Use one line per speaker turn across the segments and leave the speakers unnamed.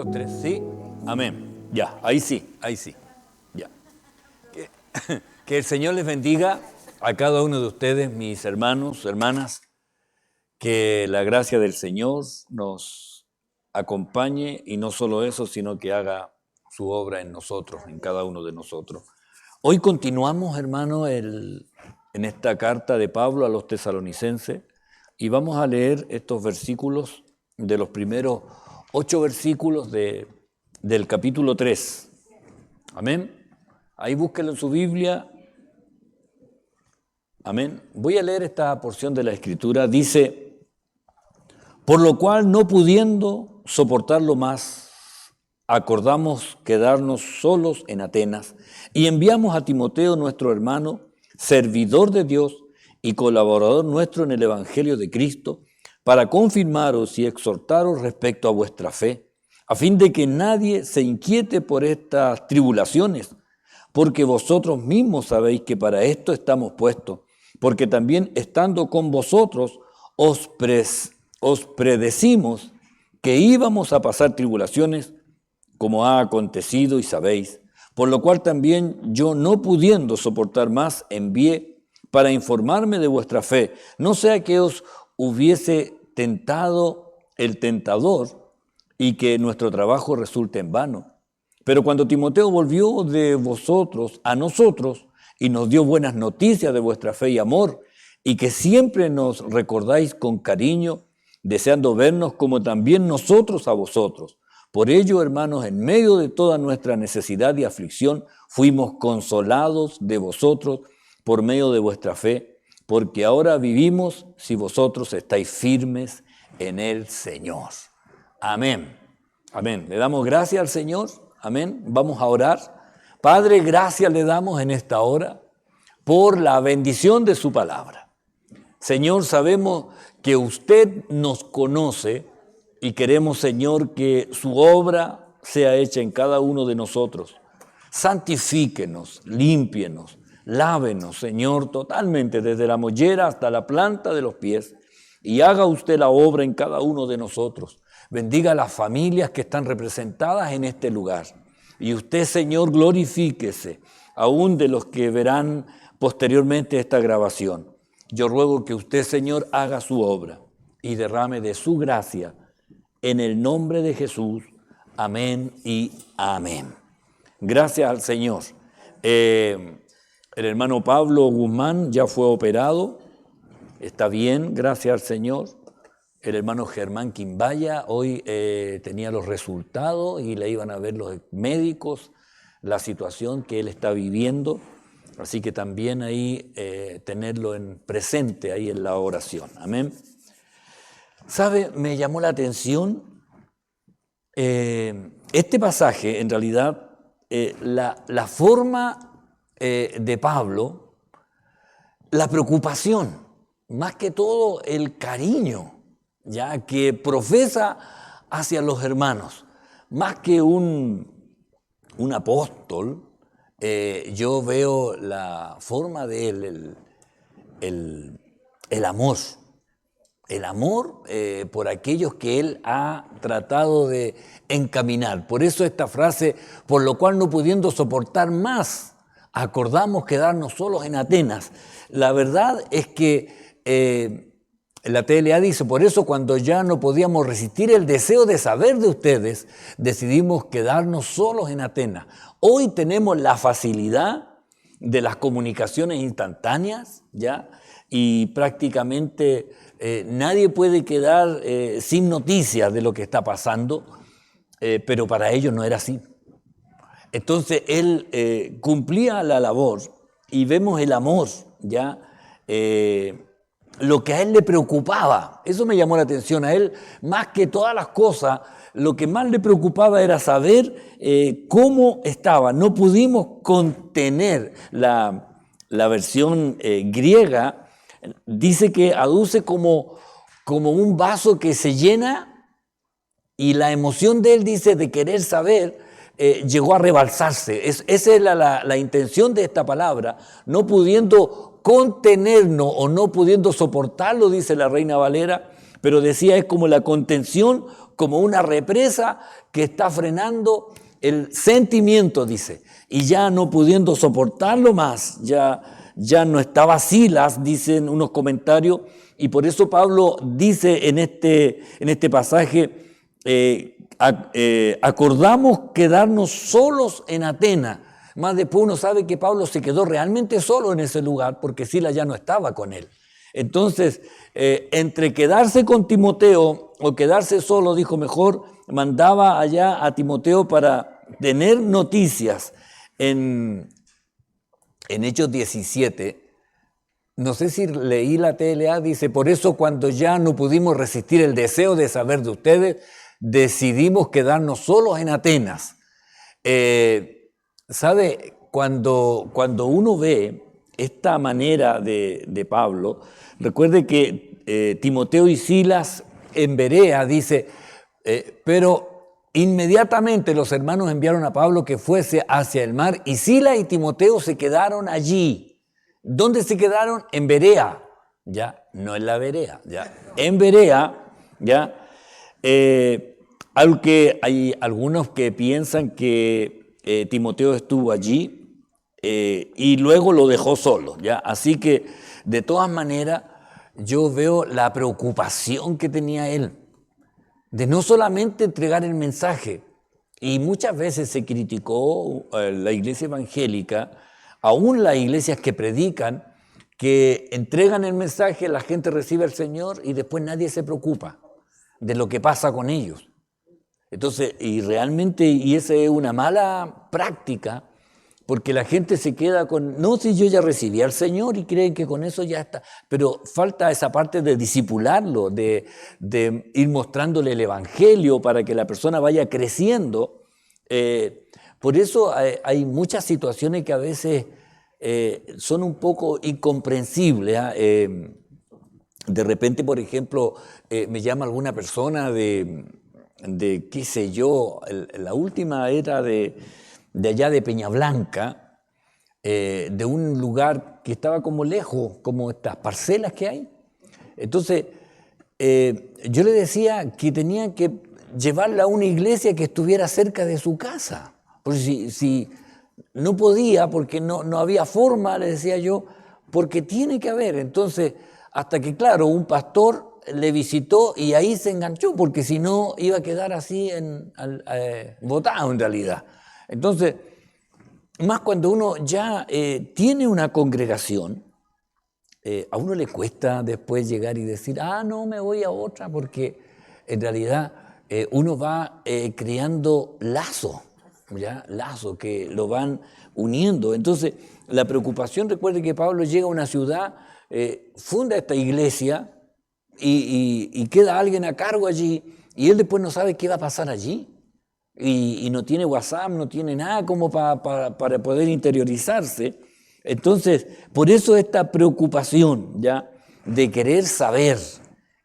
dos, tres, ¿sí? Amén. Ya, ahí sí, ya. Que el Señor les bendiga a cada uno de ustedes, mis hermanos, hermanas, que la gracia del Señor nos acompañe y no solo eso, sino que haga su obra en nosotros, en cada uno de nosotros. Hoy continuamos, hermano, en esta carta de Pablo a los tesalonicenses y vamos a leer estos versículos de los primeros 8 versículos del capítulo 3. Amén. Ahí búsquenlo en su Biblia. Amén. Voy a leer esta porción de la Escritura. Dice: por lo cual, no pudiendo soportarlo más, acordamos quedarnos solos en Atenas y enviamos a Timoteo, nuestro hermano, servidor de Dios y colaborador nuestro en el Evangelio de Cristo, para confirmaros y exhortaros respecto a vuestra fe, a fin de que nadie se inquiete por estas tribulaciones, porque vosotros mismos sabéis que para esto estamos puestos, porque también estando con vosotros os predecimos que íbamos a pasar tribulaciones, como ha acontecido y sabéis, por lo cual también yo, no pudiendo soportar más, envié para informarme de vuestra fe, no sea que os hubiese tentado el tentador y que nuestro trabajo resulte en vano. Pero cuando Timoteo volvió de vosotros a nosotros y nos dio buenas noticias de vuestra fe y amor, y que siempre nos recordáis con cariño, deseando vernos como también nosotros a vosotros. Por ello, hermanos, en medio de toda nuestra necesidad y aflicción, fuimos consolados de vosotros por medio de vuestra fe, porque ahora vivimos si vosotros estáis firmes en el Señor. Amén. Amén. Le damos gracias al Señor. Amén. Vamos a orar. Padre, gracias le damos en esta hora por la bendición de su palabra. Señor, sabemos que usted nos conoce y queremos, Señor, que su obra sea hecha en cada uno de nosotros. Santifíquenos, límpienos, lávenos, Señor, totalmente, desde la mollera hasta la planta de los pies, y haga usted la obra en cada uno de nosotros. Bendiga a las familias que están representadas en este lugar. Y usted, Señor, glorifíquese, aún de los que verán posteriormente esta grabación. Yo ruego que usted, Señor, haga su obra y derrame de su gracia en el nombre de Jesús. Amén y amén. Gracias al Señor. El hermano Pablo Guzmán ya fue operado. Está bien, gracias al Señor. El hermano Germán Quimbaya hoy tenía los resultados y le iban a ver los médicos la situación que él está viviendo. Así que también ahí tenerlo en presente ahí en la oración. Amén. ¿Sabe? Me llamó la atención este pasaje, en realidad, la forma de Pablo, la preocupación, más que todo el cariño, ya que profesa hacia los hermanos, más que un apóstol. Yo veo la forma de él, el amor por aquellos que él ha tratado de encaminar. Por eso esta frase, por lo cual, no pudiendo soportar más, acordamos quedarnos solos en Atenas. La verdad es que la TLA dice: por eso, cuando ya no podíamos resistir el deseo de saber de ustedes, decidimos quedarnos solos en Atenas. Hoy tenemos la facilidad de las comunicaciones instantáneas, ¿ya? Y prácticamente nadie puede quedar sin noticias de lo que está pasando, pero para ellos no era así. Entonces él cumplía la labor y vemos el amor, ¿ya? Lo que a él le preocupaba, eso me llamó la atención a él, más que todas las cosas, lo que más le preocupaba era saber cómo estaba. No pudimos contener la versión griega, dice que aduce como un vaso que se llena, y la emoción de él, dice, de querer saber, llegó a rebalsarse. Esa es la intención de esta palabra, no pudiendo contenernos o no pudiendo soportarlo, dice la Reina Valera, pero decía, es como la contención como una represa que está frenando el sentimiento, dice, y ya no pudiendo soportarlo más, ya no estaba Silas, dicen unos comentarios, y por eso Pablo dice en este pasaje, acordamos quedarnos solos en Atenas. Más después uno sabe que Pablo se quedó realmente solo en ese lugar porque Silas ya no estaba con él. Entonces, entre quedarse con Timoteo o quedarse solo, dijo mejor, mandaba allá a Timoteo para tener noticias. En Hechos 17, no sé si leí la TLA, dice, por eso cuando ya no pudimos resistir el deseo de saber de ustedes, decidimos quedarnos solos en Atenas. ¿Sabe? Cuando uno ve esta manera de Pablo, recuerde que Timoteo y Silas en Berea, dice, pero inmediatamente los hermanos enviaron a Pablo que fuese hacia el mar y Silas y Timoteo se quedaron allí. ¿Dónde se quedaron? En Berea, ya, no en la Berea, ya, en Berea, ya. Aunque hay algunos que piensan que Timoteo estuvo allí y luego lo dejó solo, ¿ya? Así que, de todas maneras, yo veo la preocupación que tenía él de no solamente entregar el mensaje, y muchas veces se criticó la iglesia evangélica, aún las iglesias que predican, que entregan el mensaje, la gente recibe al Señor y después nadie se preocupa de lo que pasa con ellos. Entonces, y realmente, y esa es una mala práctica, porque la gente se queda con, no, si yo ya recibí al Señor y creen que con eso ya está, pero falta esa parte de discipularlo, de ir mostrándole el Evangelio para que la persona vaya creciendo. Por eso hay muchas situaciones que a veces son un poco incomprensibles. De repente, por ejemplo, me llama alguna persona de qué sé yo, la última era de allá de Peñablanca, de un lugar que estaba como lejos, como estas parcelas que hay. Entonces, yo le decía que tenía que llevarla a una iglesia que estuviera cerca de su casa. Porque si no podía, porque no había forma, le decía yo, porque tiene que haber. Entonces, hasta que, claro, un pastor le visitó y ahí se enganchó, porque si no iba a quedar así botado en realidad. Entonces, más cuando uno ya tiene una congregación, a uno le cuesta después llegar y decir, no, me voy a otra, porque en realidad uno va creando lazos, ¿ya? Lazos que lo van uniendo. Entonces, la preocupación, recuerde que Pablo llega a una ciudad, funda esta iglesia y queda alguien a cargo allí y él después no sabe qué va a pasar allí. Y no tiene WhatsApp, no tiene nada como para poder interiorizarse. Entonces, por eso esta preocupación, ¿ya?, de querer saber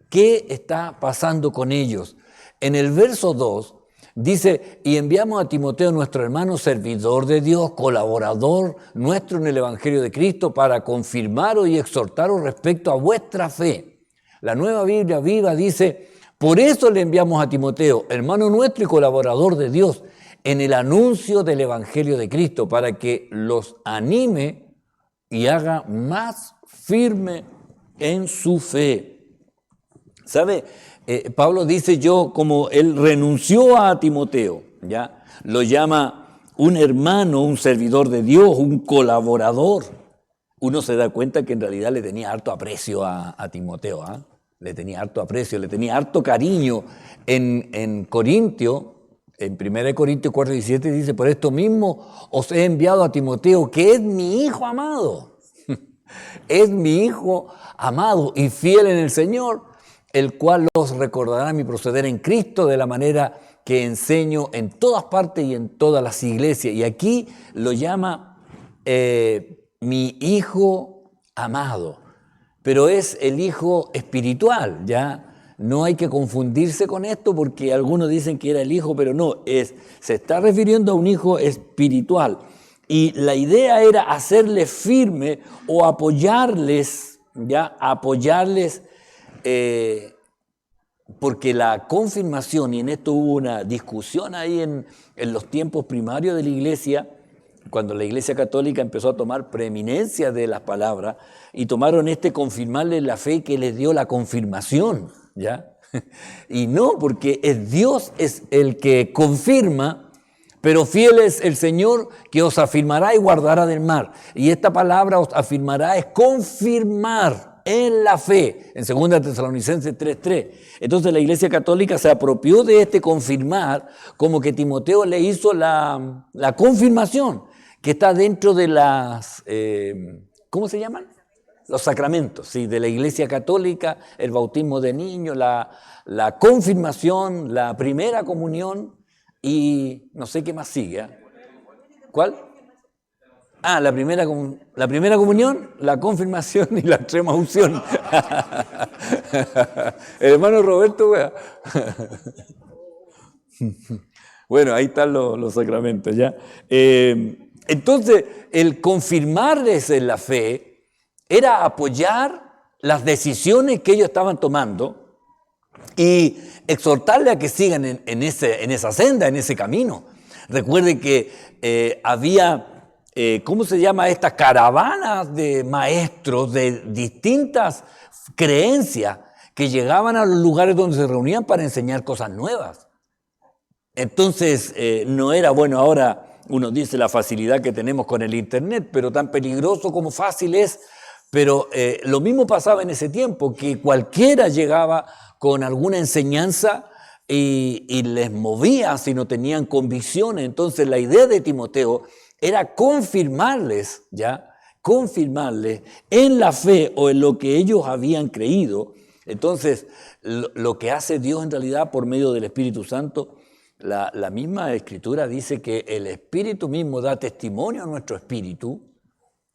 qué está pasando con ellos. En el verso 2 dice, y enviamos a Timoteo, nuestro hermano, servidor de Dios, colaborador nuestro en el Evangelio de Cristo, para confirmaros y exhortaros respecto a vuestra fe. La Nueva Biblia Viva dice, por eso le enviamos a Timoteo, hermano nuestro y colaborador de Dios, en el anuncio del Evangelio de Cristo, para que los anime y haga más firme en su fe. ¿Sabe? Pablo dice, yo, como él renunció a Timoteo, ¿ya?, lo llama un hermano, un servidor de Dios, un colaborador. Uno se da cuenta que en realidad le tenía harto aprecio a Timoteo, le tenía harto aprecio, le tenía harto cariño. En Corintio, en 1 Corintios 4:17 dice, por esto mismo os he enviado a Timoteo, que es mi hijo amado. Es mi hijo amado y fiel en el Señor, el cual los recordará mi proceder en Cristo de la manera que enseño en todas partes y en todas las iglesias. Y aquí lo llama mi hijo amado, pero es el hijo espiritual, ¿ya? No hay que confundirse con esto porque algunos dicen que era el hijo, pero no, se está refiriendo a un hijo espiritual. Y la idea era hacerles firme o apoyarles, ¿ya? Apoyarles porque la confirmación, y en esto hubo una discusión ahí en los tiempos primarios de la iglesia, cuando la iglesia católica empezó a tomar preeminencia de las palabras, y tomaron confirmarle la fe que les dio la confirmación, ¿ya? Y no, porque Dios es el que confirma, pero fiel es el Señor que os afirmará y guardará del mal. Y esta palabra os afirmará es confirmar en la fe, en 2 Tesalonicenses 3:3. Entonces la Iglesia Católica se apropió de confirmar, como que Timoteo le hizo la confirmación, que está dentro de las, ¿cómo se llaman? Los sacramentos, sí, de la Iglesia Católica, el bautismo de niños, la confirmación, la primera comunión y no sé qué más sigue. ¿Eh? ¿Cuál? La primera comunión, la confirmación y la extrema unción. El hermano Roberto, wea. Bueno, ahí están los sacramentos, ¿ya? Entonces, el confirmarles en la fe era apoyar las decisiones que ellos estaban tomando y exhortarle a que sigan en esa senda, en ese camino. Recuerden que había, ¿cómo se llama? Estas caravanas de maestros de distintas creencias que llegaban a los lugares donde se reunían para enseñar cosas nuevas. Entonces, no era bueno ahora, uno dice la facilidad que tenemos con el internet, pero tan peligroso como fácil es. Pero lo mismo pasaba en ese tiempo, que cualquiera llegaba con alguna enseñanza y les movía si no tenían convicciones. Entonces la idea de Timoteo era confirmarles, ¿ya? Confirmarles en la fe o en lo que ellos habían creído. Entonces lo que hace Dios en realidad por medio del Espíritu Santo, la misma Escritura dice que el Espíritu mismo da testimonio a nuestro espíritu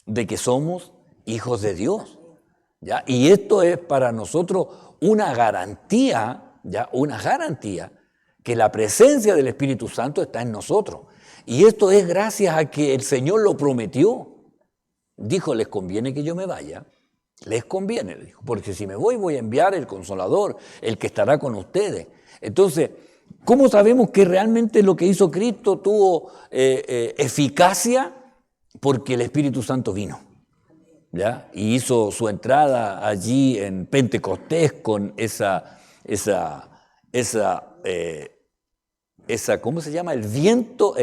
de que somos hijos de Dios, ¿ya? Y esto es para nosotros una garantía, ¿ya? Una garantía que la presencia del Espíritu Santo está en nosotros. Y esto es gracias a que el Señor lo prometió. Dijo, les conviene que yo me vaya. Les conviene, le dijo, porque si me voy a enviar el Consolador, el que estará con ustedes. Entonces, ¿cómo sabemos que realmente lo que hizo Cristo tuvo eficacia? Porque el Espíritu Santo vino. ¿Ya? Y hizo su entrada allí en Pentecostés con esa, ¿cómo se llama? El viento,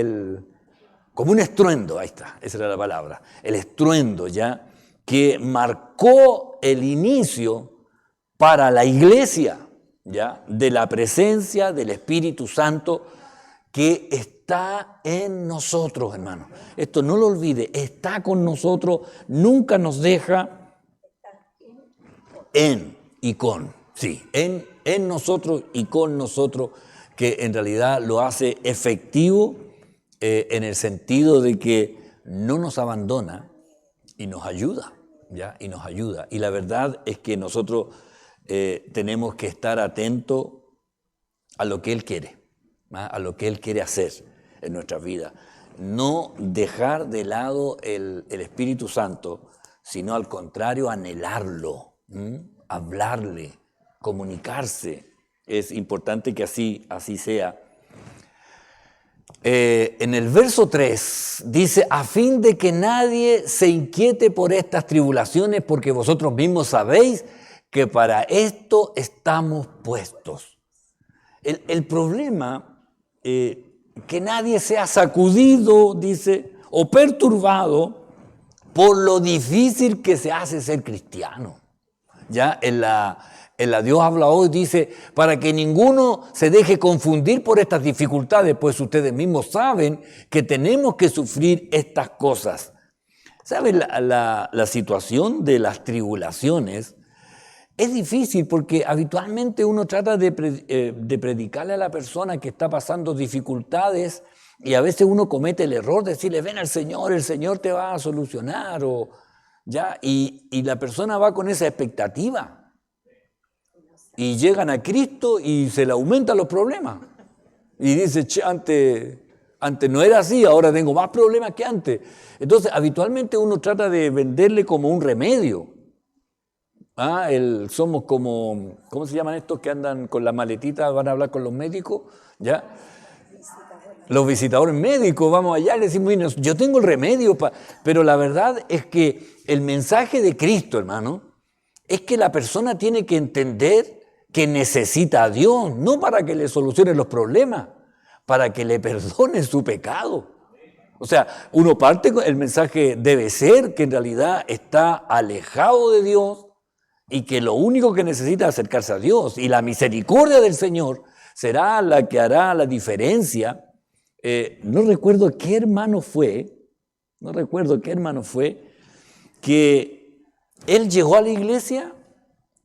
como un estruendo, ahí está, esa era la palabra, el estruendo, ¿ya? Que marcó el inicio para la iglesia, ¿ya? De la presencia del Espíritu Santo que está en nosotros, hermano. Esto no lo olvide, está con nosotros, nunca nos deja en nosotros y con nosotros, que en realidad lo hace efectivo en el sentido de que no nos abandona y nos ayuda, ¿ya? Y nos ayuda. Y la verdad es que nosotros tenemos que estar atentos a lo que Él quiere, a lo que Él quiere hacer en nuestras vidas. No dejar de lado el Espíritu Santo, sino al contrario, anhelarlo, hablarle, comunicarse. Es importante que así sea. En el verso 3 dice, a fin de que nadie se inquiete por estas tribulaciones, porque vosotros mismos sabéis que para esto estamos puestos. El problema, que nadie sea sacudido, dice, o perturbado por lo difícil que se hace ser cristiano. Ya en la Dios habla hoy, dice, para que ninguno se deje confundir por estas dificultades, pues ustedes mismos saben que tenemos que sufrir estas cosas. ¿Saben? La situación de las tribulaciones es difícil porque habitualmente uno trata de predicarle a la persona que está pasando dificultades y a veces uno comete el error de decirle, ven al Señor, el Señor te va a solucionar, y la persona va con esa expectativa. Y llegan a Cristo y se le aumentan los problemas. Y dice, antes no era así, ahora tengo más problemas que antes. Entonces, habitualmente uno trata de venderle como un remedio. Somos como, ¿cómo se llaman estos que andan con la maletita, van a hablar con los médicos? ¿Ya? Los visitadores médicos, vamos allá y le decimos, bueno, yo tengo el remedio, pero la verdad es que el mensaje de Cristo, hermano, es que la persona tiene que entender que necesita a Dios, no para que le solucione los problemas, para que le perdone su pecado. O sea, uno parte, el mensaje debe ser que en realidad está alejado de Dios y que lo único que necesita es acercarse a Dios. Y la misericordia del Señor será la que hará la diferencia. No recuerdo qué hermano fue que él llegó a la iglesia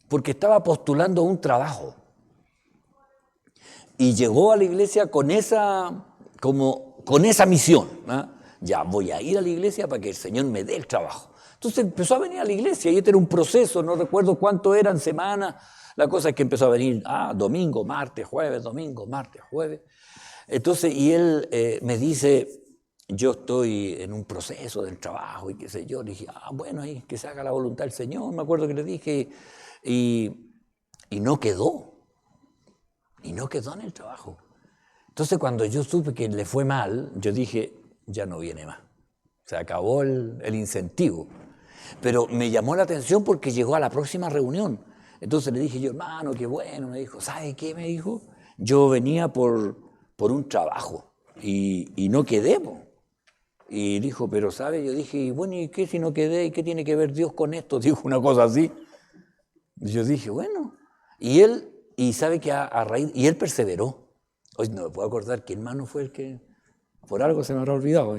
porque estaba postulando un trabajo. Y llegó a la iglesia con esa misión. Ya voy a ir a la iglesia para que el Señor me dé el trabajo. Entonces empezó a venir a la iglesia y este era un proceso, no recuerdo cuánto eran semanas. La cosa es que empezó a venir domingo, martes, jueves, domingo, martes, jueves. Entonces, y él me dice, yo estoy en un proceso del trabajo y qué sé yo. Le dije, bueno, ahí que se haga la voluntad del Señor, me acuerdo que le dije, y no quedó. Y no quedó en el trabajo. Entonces, cuando yo supe que le fue mal, yo dije, ya no viene más. Se acabó el incentivo. Pero me llamó la atención porque llegó a la próxima reunión. Entonces le dije yo, hermano, qué bueno. Me dijo, ¿sabe qué? Me dijo, yo venía por un trabajo y no quedé. Y dijo, pero ¿sabe? Yo dije, bueno, ¿y qué si no quedé? ¿Y qué tiene que ver Dios con esto? Dijo una cosa así. Y yo dije, bueno. Y sabe que a raíz, y él perseveró. Hoy no me puedo acordar qué hermano fue el que, por algo se me habrá olvidado.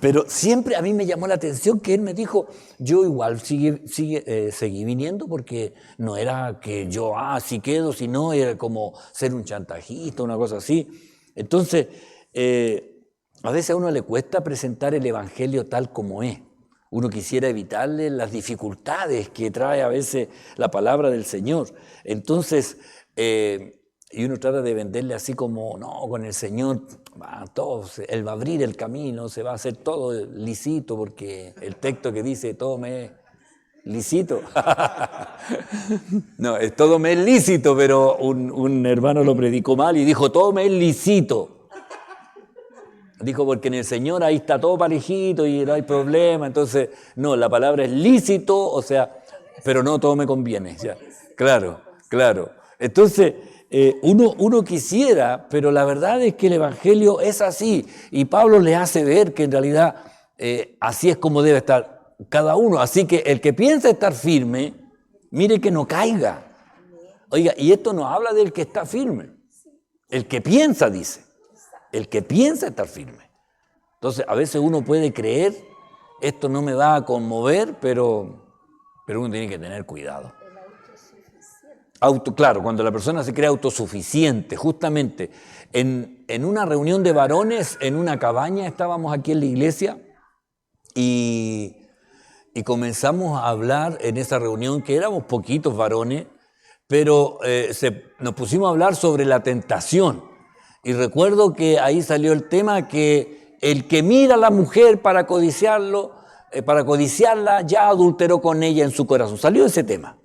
Pero siempre a mí me llamó la atención que él me dijo, yo igual seguí viniendo porque no era que yo, si quedo, sino era como ser un chantajista, una cosa así. Entonces, a veces a uno le cuesta presentar el evangelio tal como es. Uno quisiera evitarle las dificultades que trae a veces la palabra del Señor. Entonces, y uno trata de venderle así como, no, con el Señor, Él va a abrir el camino, se va a hacer todo lícito, porque el texto que dice, todo me es lícito. No, todo me es lícito, pero un hermano lo predicó mal y dijo, todo me es lícito. Dijo, porque en el Señor ahí está todo parejito y no hay problema. Entonces, no, la palabra es lícito, o sea, pero no todo me conviene. Ya. Claro. Entonces, uno quisiera, pero la verdad es que el Evangelio es así. Y Pablo le hace ver que en realidad así es como debe estar cada uno. Así que el que piensa estar firme, mire que no caiga. Oiga, y esto no habla del que está firme. El que piensa, dice. El que piensa estar firme. Entonces, a veces uno puede creer, esto no me va a conmover, pero uno tiene que tener cuidado. Claro, cuando la persona se cree autosuficiente, justamente en una reunión de varones, en una cabaña, estábamos aquí en la iglesia y comenzamos a hablar en esa reunión, que éramos poquitos varones, pero nos pusimos a hablar sobre la tentación. Y recuerdo que ahí salió el tema que el que mira a la mujer para codiciarla, ya adulteró con ella en su corazón. Salió ese tema.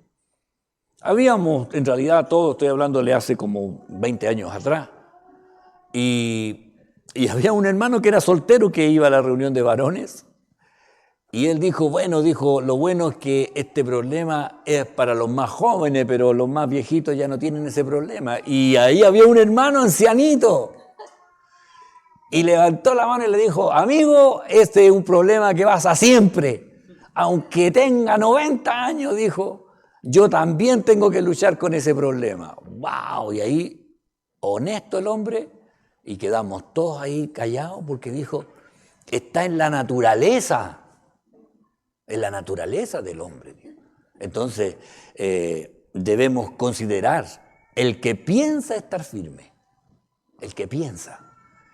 Habíamos, en realidad, todos, estoy hablándole hace como 20 años atrás, y había un hermano que era soltero que iba a la reunión de varones, y él dijo, lo bueno es que este problema es para los más jóvenes, pero los más viejitos ya no tienen ese problema. Y ahí había un hermano ancianito. Y levantó la mano y le dijo, amigo, este es un problema que pasa siempre. Aunque tenga 90 años, dijo, yo también tengo que luchar con ese problema. ¡Wow! Y ahí, honesto el hombre, y quedamos todos ahí callados porque dijo, está en la naturaleza. En la naturaleza del hombre. Entonces, debemos considerar el que piensa estar firme, el que piensa.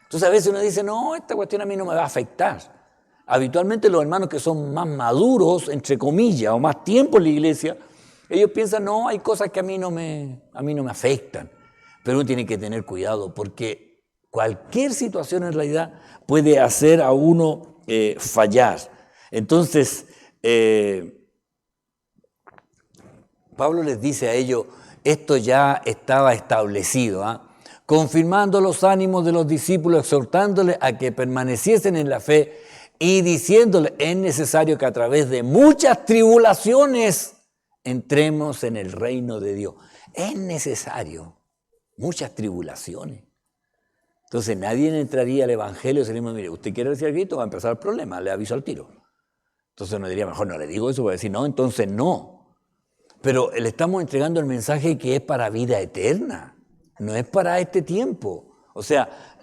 Entonces, a veces uno dice, no, esta cuestión a mí no me va a afectar. Habitualmente los hermanos que son más maduros, entre comillas, o más tiempo en la iglesia, ellos piensan, no, hay cosas que a mí no me afectan. Pero uno tiene que tener cuidado porque cualquier situación en realidad puede hacer a uno fallar. Entonces, Pablo les dice a ellos, esto ya estaba establecido, confirmando los ánimos de los discípulos, exhortándoles a que permaneciesen en la fe y diciéndoles, es necesario que a través de muchas tribulaciones entremos en el reino de Dios. Es necesario muchas tribulaciones. Entonces nadie entraría al evangelio y se le dice, mire, usted quiere decir a Cristo, va a empezar el problema, le aviso al tiro. Entonces uno diría, mejor no le digo eso, voy a decir, no, entonces no. Pero le estamos entregando el mensaje que es para vida eterna, no es para este tiempo. O sea,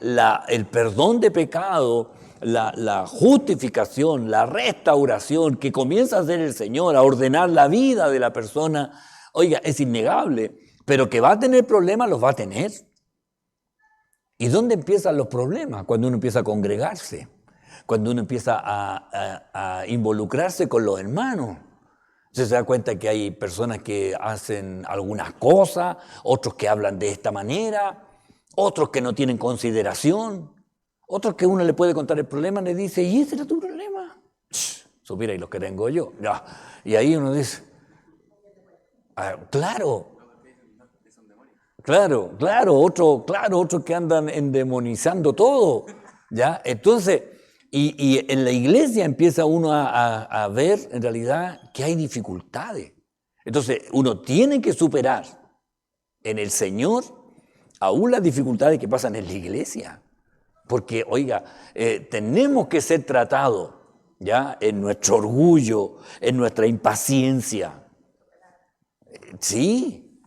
el perdón de pecado, la justificación, la restauración que comienza a hacer el Señor, a ordenar la vida de la persona, oiga, es innegable, pero que va a tener problemas, los va a tener. ¿Y dónde empiezan los problemas? Cuando uno empieza a congregarse, cuando uno empieza a involucrarse con los hermanos. Se da cuenta que hay personas que hacen algunas cosas, otros que hablan de esta manera, otros que no tienen consideración, otros que uno le puede contar el problema, le dice, ¿y ese era tu problema? Supiera y los que tengo yo. Ya. Y ahí uno dice, claro, otros que andan endemonizando todo, ¿ya? Entonces, y en la iglesia empieza uno a ver en realidad que hay dificultades. Entonces, uno tiene que superar en el Señor aún las dificultades que pasan en la iglesia. Porque, oiga, tenemos que ser tratados, ¿ya? En nuestro orgullo, en nuestra impaciencia. Sí.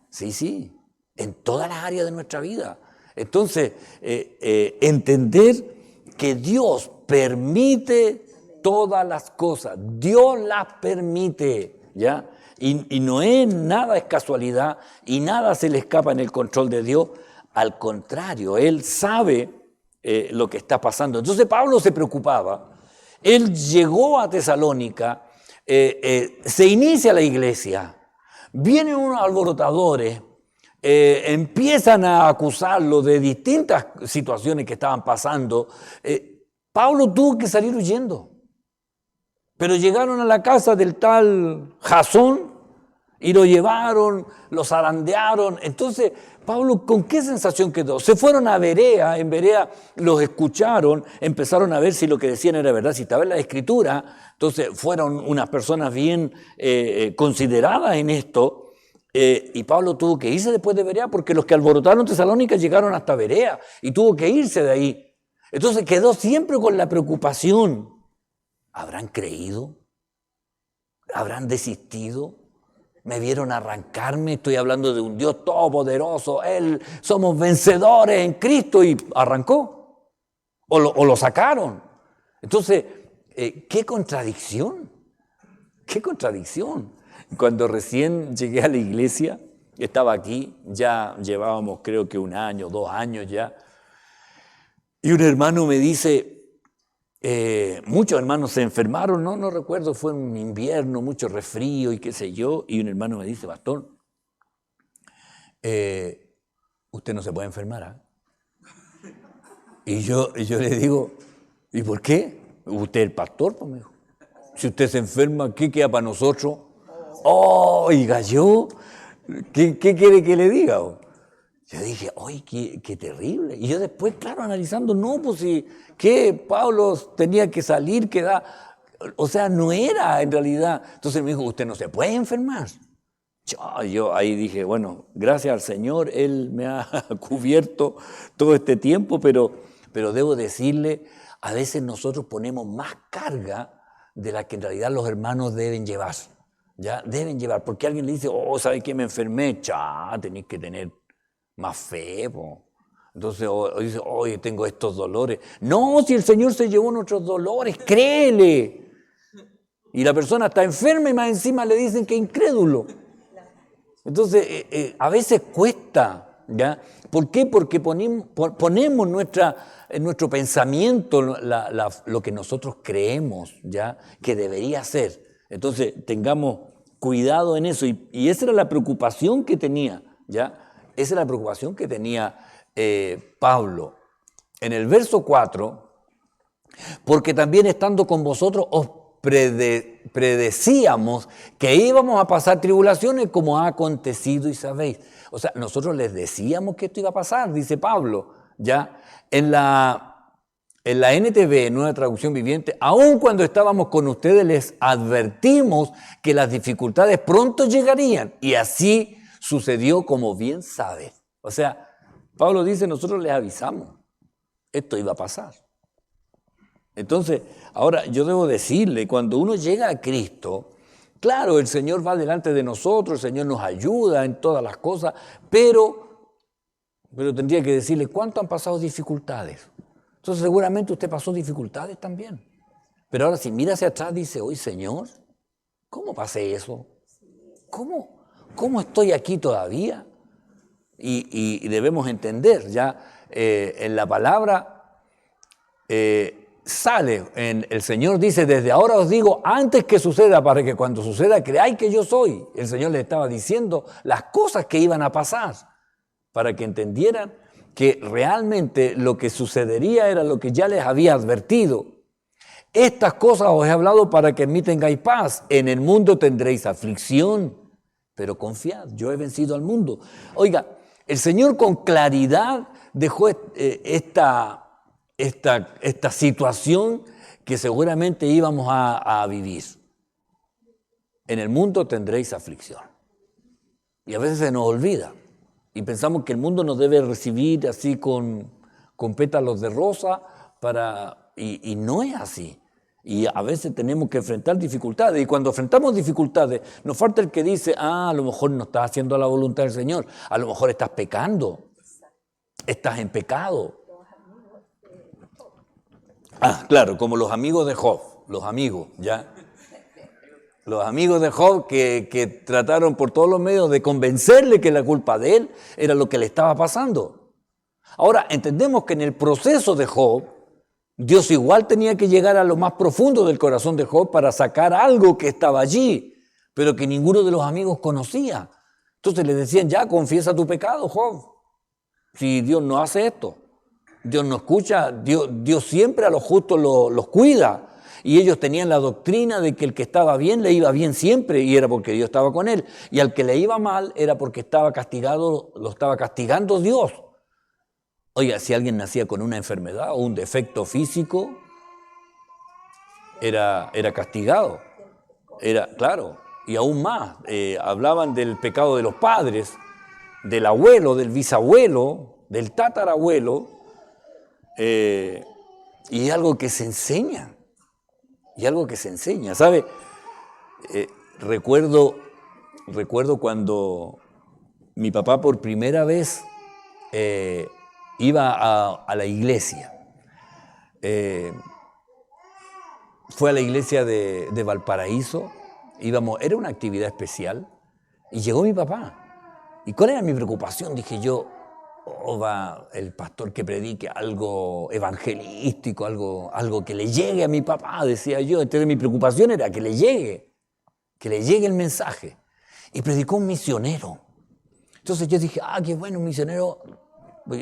En todas las áreas de nuestra vida. Entonces, entender que Dios permite todas las cosas. Dios las permite, ¿ya? Y no es nada es casualidad y nada se le escapa en el control de Dios. Al contrario, Él sabe lo que está pasando. Entonces Pablo se preocupaba. Él llegó a Tesalónica, se inicia la iglesia, vienen unos alborotadores, empiezan a acusarlo de distintas situaciones que estaban pasando. Pablo tuvo que salir huyendo. Pero llegaron a la casa del tal Jasón y lo llevaron, lo zarandearon. Entonces, Pablo, ¿con qué sensación quedó? Se fueron a Berea, en Berea los escucharon, empezaron a ver si lo que decían era verdad, si estaba en la Escritura. Entonces, fueron unas personas bien consideradas en esto. Y Pablo tuvo que irse después de Berea porque los que alborotaron Tesalónica llegaron hasta Berea y tuvo que irse de ahí. Entonces quedó siempre con la preocupación. ¿Habrán creído? ¿Habrán desistido? ¿Me vieron arrancarme? Estoy hablando de un Dios todopoderoso. Somos vencedores en Cristo y arrancó. O lo sacaron. Entonces, ¿qué contradicción? ¿Qué contradicción? Cuando recién llegué a la iglesia, estaba aquí, ya llevábamos creo que 1 año, 2 años ya, y un hermano me dice, muchos hermanos se enfermaron, no recuerdo, fue un invierno, mucho resfrío y qué sé yo, y un hermano me dice, pastor, usted no se puede enfermar, ¿eh? Y yo le digo, ¿y por qué? Usted es el pastor, pues me dijo. Si usted se enferma, ¿qué queda para nosotros? Oiga, ¿qué quiere que le diga? Yo dije, ¡ay, qué terrible! Y yo después, claro, analizando, no, pues sí, que Pablo tenía que salir, o sea, no era en realidad. Entonces me dijo, usted no se puede enfermar. Yo ahí dije, bueno, gracias al Señor, Él me ha cubierto todo este tiempo, pero debo decirle, a veces nosotros ponemos más carga de la que en realidad los hermanos deben llevar. Ya deben llevar, porque alguien le dice, ¿sabe qué? Me enfermé. Tenéis que tener más fe, po. Entonces, dice, oye, tengo estos dolores. No, si el Señor se llevó nuestros dolores, créele. Y la persona está enferma y más encima le dicen que es incrédulo. Entonces, a veces cuesta, ¿ya? ¿Por qué? Porque ponemos en nuestro pensamiento lo que nosotros creemos, ¿ya? Que debería ser. Entonces, tengamos cuidado en eso. Y esa era la preocupación que tenía, ¿ya? Esa era la preocupación que tenía Pablo. En el verso 4, porque también estando con vosotros os predecíamos que íbamos a pasar tribulaciones como ha acontecido y sabéis. O sea, nosotros les decíamos que esto iba a pasar, dice Pablo, ¿ya? En la NTV, Nueva Traducción Viviente, aun cuando estábamos con ustedes les advertimos que las dificultades pronto llegarían y así sucedió como bien saben. O sea, Pablo dice, nosotros les avisamos, esto iba a pasar. Entonces, ahora yo debo decirle, cuando uno llega a Cristo, claro, el Señor va delante de nosotros, el Señor nos ayuda en todas las cosas, pero tendría que decirle, ¿cuánto han pasado dificultades? Entonces seguramente usted pasó dificultades también. Pero ahora si mira hacia atrás dice, oye Señor, ¿cómo pasé eso? ¿Cómo estoy aquí todavía? Y debemos entender, ya en la palabra sale, el Señor dice, desde ahora os digo, antes que suceda, para que cuando suceda creáis que yo soy. El Señor le estaba diciendo las cosas que iban a pasar, para que entendieran que realmente lo que sucedería era lo que ya les había advertido. Estas cosas os he hablado para que en mí tengáis paz. En el mundo tendréis aflicción, pero confiad, yo he vencido al mundo. Oiga, el Señor con claridad dejó esta situación que seguramente íbamos a vivir. En el mundo tendréis aflicción. Y a veces se nos olvida. Y pensamos que el mundo nos debe recibir así con pétalos de rosa, y no es así. Y a veces tenemos que enfrentar dificultades. Y cuando enfrentamos dificultades, nos falta el que dice, a lo mejor no estás haciendo la voluntad del Señor. A lo mejor estás pecando. Estás en pecado. Claro, como los amigos de Job. Los amigos, ¿ya? Los amigos de Job que trataron por todos los medios de convencerle que la culpa de él era lo que le estaba pasando. Ahora, entendemos que en el proceso de Job, Dios igual tenía que llegar a lo más profundo del corazón de Job para sacar algo que estaba allí, pero que ninguno de los amigos conocía. Entonces le decían, ya, confiesa tu pecado, Job. Si Dios no hace esto, Dios no escucha, Dios siempre a los justos los cuida. Y ellos tenían la doctrina de que el que estaba bien le iba bien siempre y era porque Dios estaba con él. Y al que le iba mal era porque estaba castigado, lo estaba castigando Dios. Oiga, si alguien nacía con una enfermedad o un defecto físico, era castigado. Claro, y aún más, hablaban del pecado de los padres, del abuelo, del bisabuelo, del tatarabuelo, y es algo que se enseña. ¿Sabe? Recuerdo cuando mi papá por primera vez iba a la iglesia. Fue a la iglesia de Valparaíso. Era una actividad especial y llegó mi papá. ¿Y cuál era mi preocupación? Dije yo, va el pastor que predique algo evangelístico, algo que le llegue a mi papá, decía yo. Entonces mi preocupación era que le llegue el mensaje. Y predicó un misionero. Entonces yo dije, qué bueno, un misionero.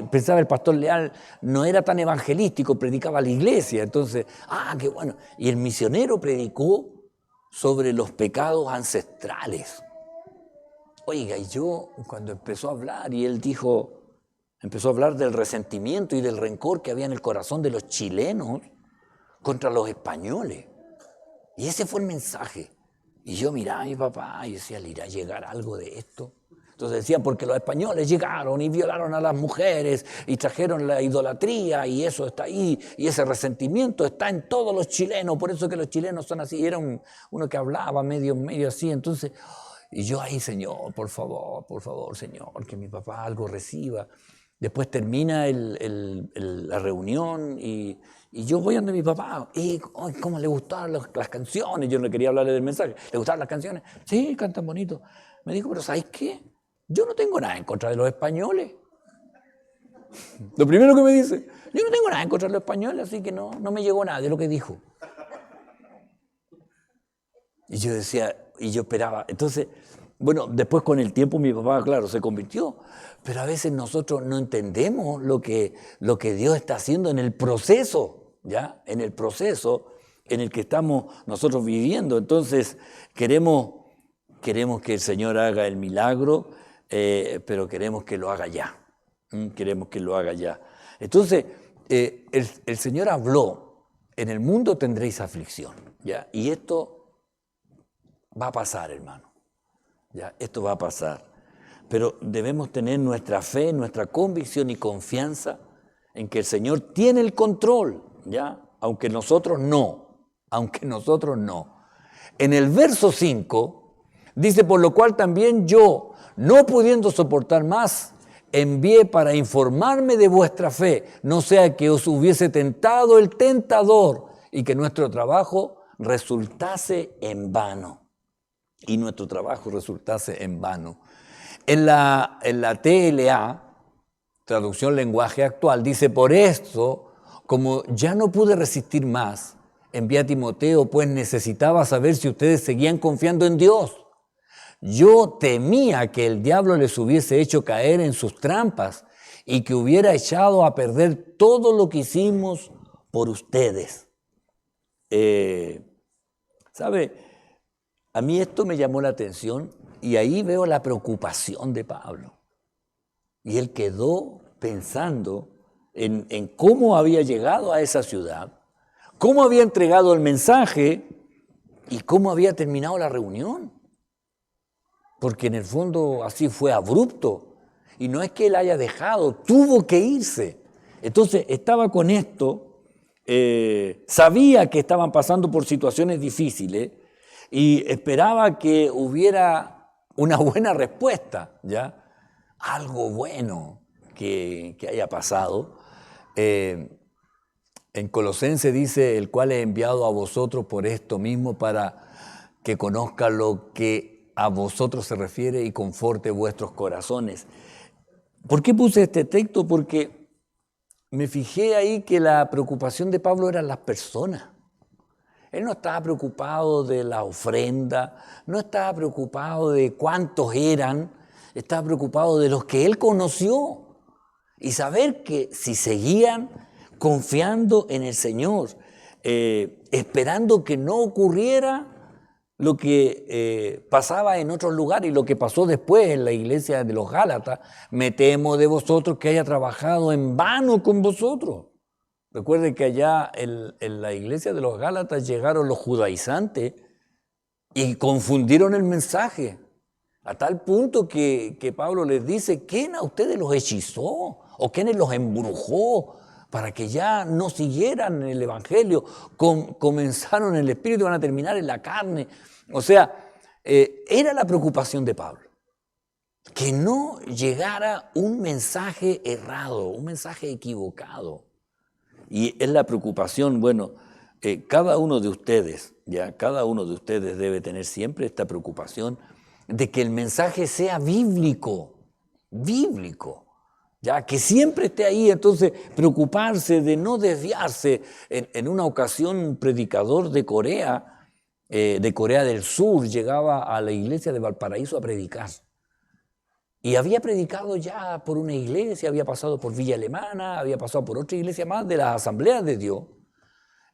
Pensaba el pastor Leal, no era tan evangelístico, predicaba a la iglesia. Entonces, qué bueno. Y el misionero predicó sobre los pecados ancestrales. Oiga, y yo cuando empezó a hablar y él empezó a hablar del resentimiento y del rencor que había en el corazón de los chilenos contra los españoles. Y ese fue el mensaje. Y yo miraba a mi papá y decía, ¿le irá a llegar algo de esto? Entonces decía, porque los españoles llegaron y violaron a las mujeres y trajeron la idolatría y eso está ahí. Y ese resentimiento está en todos los chilenos, por eso que los chilenos son así. Era uno que hablaba medio así, entonces... Y yo ahí, Señor, por favor, Señor, que mi papá algo reciba. Después termina la reunión y yo voy donde mi papá. Y cómo le gustaban las canciones. Yo no quería hablarle del mensaje. ¿Le gustaban las canciones? Sí, cantan bonito. Me dijo, pero ¿sabes qué? Yo no tengo nada en contra de los españoles. Lo primero que me dice, yo no tengo nada en contra de los españoles, así que no me llegó nada de lo que dijo. Y yo decía, y yo esperaba. Entonces, bueno, después con el tiempo mi papá, claro, se convirtió. Pero a veces nosotros no entendemos lo que Dios está haciendo en el proceso, ¿ya? En el proceso en el que estamos nosotros viviendo. Entonces queremos que el Señor haga el milagro, pero queremos que lo haga ya. Queremos que lo haga ya. Entonces, el Señor habló, en el mundo tendréis aflicción, ¿ya? Y esto va a pasar, hermano, ¿ya? Esto va a pasar. Pero debemos tener nuestra fe, nuestra convicción y confianza en que el Señor tiene el control, ¿ya? Aunque nosotros no. En el verso 5 dice, por lo cual también yo, no pudiendo soportar más, envié para informarme de vuestra fe, no sea que os hubiese tentado el tentador y que nuestro trabajo resultase en vano. En la TLA, traducción lenguaje actual, dice, por esto, como ya no pude resistir más, envié a Timoteo, pues necesitaba saber si ustedes seguían confiando en Dios. Yo temía que el diablo les hubiese hecho caer en sus trampas y que hubiera echado a perder todo lo que hicimos por ustedes. ¿Sabe? A mí esto me llamó la atención y ahí veo la preocupación de Pablo. Y él quedó pensando en cómo había llegado a esa ciudad, cómo había entregado el mensaje y cómo había terminado la reunión. Porque en el fondo así fue abrupto. Y no es que él haya dejado, tuvo que irse. Entonces estaba con esto, sabía que estaban pasando por situaciones difíciles y esperaba que hubiera una buena respuesta, ¿ya? Algo bueno que haya pasado. En Colosenses dice, el cual he enviado a vosotros por esto mismo para que conozcan lo que a vosotros se refiere y conforte vuestros corazones. ¿Por qué puse este texto? Porque me fijé ahí que la preocupación de Pablo eran las personas. Él no estaba preocupado de la ofrenda, no estaba preocupado de cuántos eran, estaba preocupado de los que él conoció y saber que si seguían confiando en el Señor, esperando que no ocurriera lo que pasaba en otros lugares y lo que pasó después en la iglesia de los Gálatas, me temo de vosotros que haya trabajado en vano con vosotros. Recuerden que allá en la iglesia de los Gálatas llegaron los judaizantes y confundieron el mensaje, a tal punto que Pablo les dice, ¿quién a ustedes los hechizó o quién los embrujó para que ya no siguieran el evangelio? Comenzaron en el espíritu y van a terminar en la carne. O sea, era la preocupación de Pablo, que no llegara un mensaje errado, un mensaje equivocado. Y es la preocupación, bueno, cada uno de ustedes debe tener siempre esta preocupación de que el mensaje sea bíblico, ya que siempre esté ahí. Entonces preocuparse de no desviarse. En una ocasión un predicador de Corea del Sur, llegaba a la iglesia de Valparaíso a predicar. Y había predicado ya por una iglesia, había pasado por Villa Alemana, había pasado por otra iglesia más de las Asambleas de Dios.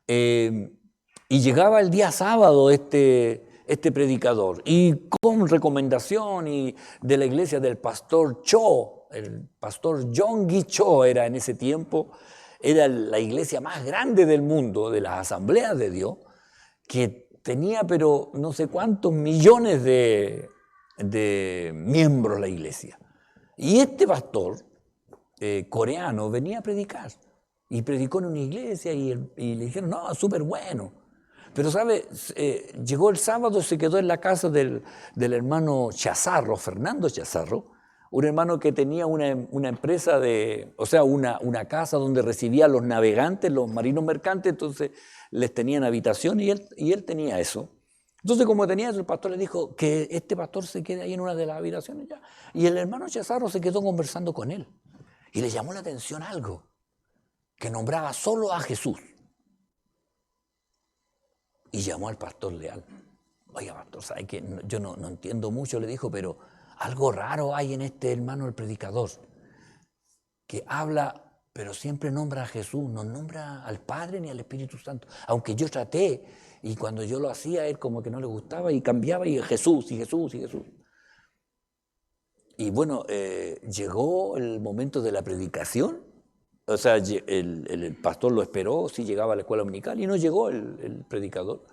Y llegaba el día sábado este predicador, y con recomendación de la iglesia del pastor Cho, el pastor Yonggi Cho era en ese tiempo, era la iglesia más grande del mundo, de las Asambleas de Dios, que tenía pero no sé cuántos millones de miembros la iglesia. Y este pastor coreano venía a predicar y predicó en una iglesia y le dijeron, no, súper bueno. Pero sabe, llegó el sábado, se quedó en la casa del hermano Chazarro, Fernando Chazarro, un hermano que tenía una empresa una casa donde recibía a los navegantes, los marinos mercantes, entonces les tenían habitación y él tenía eso. Entonces, como tenía eso, el pastor le dijo que este pastor se quede ahí en una de las habitaciones ya. Y el hermano Chazarro se quedó conversando con él. Y le llamó la atención algo, que nombraba solo a Jesús. Y llamó al pastor Leal. Oiga, pastor, ¿sabe qué? Yo no entiendo mucho, le dijo, pero algo raro hay en este hermano el predicador, que habla pero siempre nombra a Jesús, no nombra al Padre ni al Espíritu Santo. Aunque yo traté, y cuando yo lo hacía, él como que no le gustaba y cambiaba, y Jesús, y Jesús, y Jesús. Y bueno, llegó el momento de la predicación. O sea, el pastor lo esperó, sí llegaba a la escuela dominical, y no llegó el predicador,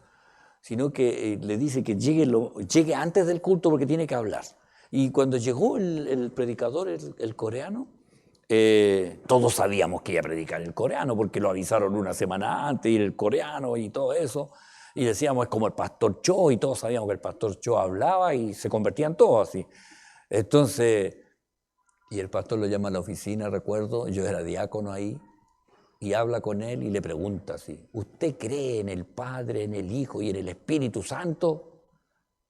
sino que le dice que llegue antes del culto porque tiene que hablar. Y cuando llegó el predicador, el coreano, todos sabíamos que iba a predicar el coreano porque lo avisaron una semana antes, y el coreano y todo eso. Y decíamos, es como el pastor Cho, y todos sabíamos que el pastor Cho hablaba y se convertían todos así. Entonces, y el pastor lo llama a la oficina, recuerdo, yo era diácono ahí, y habla con él y le pregunta así: ¿usted cree en el Padre, en el Hijo y en el Espíritu Santo?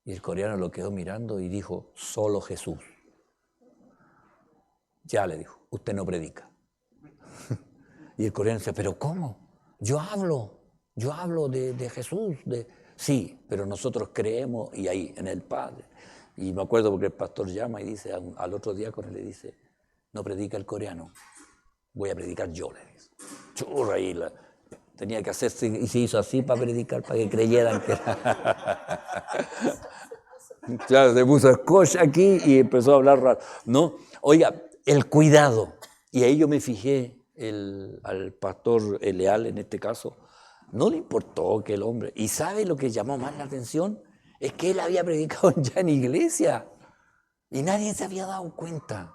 Y el coreano lo quedó mirando y dijo: solo Jesús. Ya, le dijo, usted no predica. Y el coreano dice: ¿pero cómo? Yo hablo de Jesús. Sí, pero nosotros creemos y ahí, en el Padre. Y me acuerdo porque el pastor llama y dice al otro diácono, le dice: no predica el coreano, voy a predicar yo, le dice. Churra, y tenía que hacerse, y se hizo así para predicar, para que creyeran que era. Claro, se puso scotch aquí y empezó a hablar raro. No, oiga, el cuidado. Y ahí yo me fijé, al pastor Leal en este caso, no le importó que el hombre, y ¿sabe lo que llamó más la atención? Es que él había predicado ya en iglesia y nadie se había dado cuenta.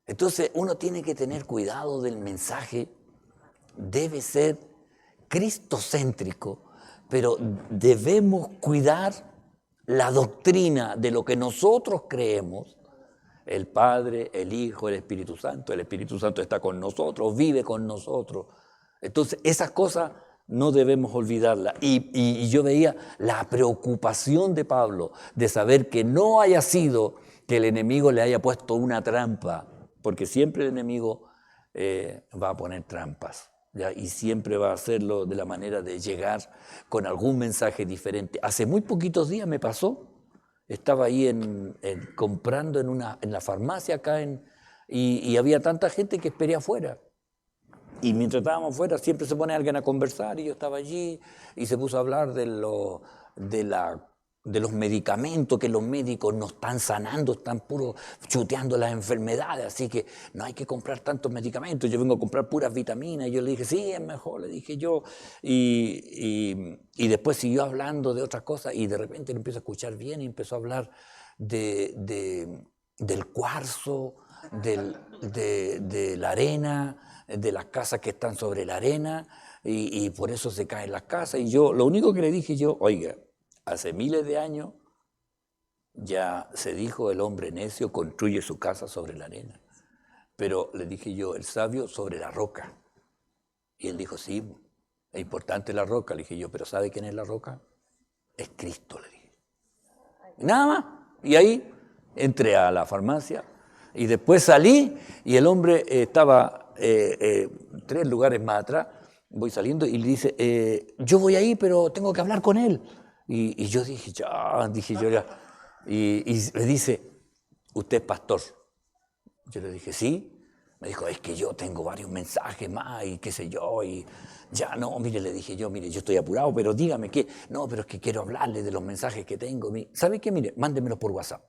Entonces uno tiene que tener cuidado del mensaje, debe ser cristocéntrico, pero debemos cuidar la doctrina de lo que nosotros creemos. El Padre, el Hijo, el Espíritu Santo está con nosotros, vive con nosotros. Entonces esas cosas no debemos olvidarlas. Y yo veía la preocupación de Pablo de saber que no haya sido que el enemigo le haya puesto una trampa, porque siempre el enemigo va a poner trampas, ¿ya? Y siempre va a hacerlo de la manera de llegar con algún mensaje diferente. Hace muy poquitos días me pasó, estaba ahí comprando en la farmacia acá y había tanta gente que esperé afuera. Y mientras estábamos afuera siempre se pone alguien a conversar y yo estaba allí y se puso a hablar de los medicamentos, que los médicos no están sanando, están puro chuteando las enfermedades, así que no hay que comprar tantos medicamentos, yo vengo a comprar puras vitaminas. Y yo le dije: sí, es mejor, le dije yo. Y después siguió hablando de otras cosas y de repente lo empiezo a escuchar bien y empezó a hablar del cuarzo, de la arena, de las casas que están sobre la arena, y por eso se caen las casas. Y yo, lo único que le dije yo: oiga, hace miles de años ya se dijo, el hombre necio construye su casa sobre la arena. Pero le dije yo, el sabio sobre la roca. Y él dijo: sí, es importante la roca. Le dije yo: pero ¿sabe quién es la roca? Es Cristo, le dije. Nada más. Y ahí entré a la farmacia y después salí y el hombre estaba 3 lugares más atrás. Voy saliendo y le dice: yo voy ahí, pero tengo que hablar con él. Y yo dije ya. Y me dice: ¿usted es pastor? Yo le dije: sí. Me dijo: es que yo tengo varios mensajes más y qué sé yo. Y ya no, mire, le dije yo: mire, yo estoy apurado, pero dígame qué. No, pero es que quiero hablarle de los mensajes que tengo. ¿Sabe qué? Mire, mándemelos por WhatsApp.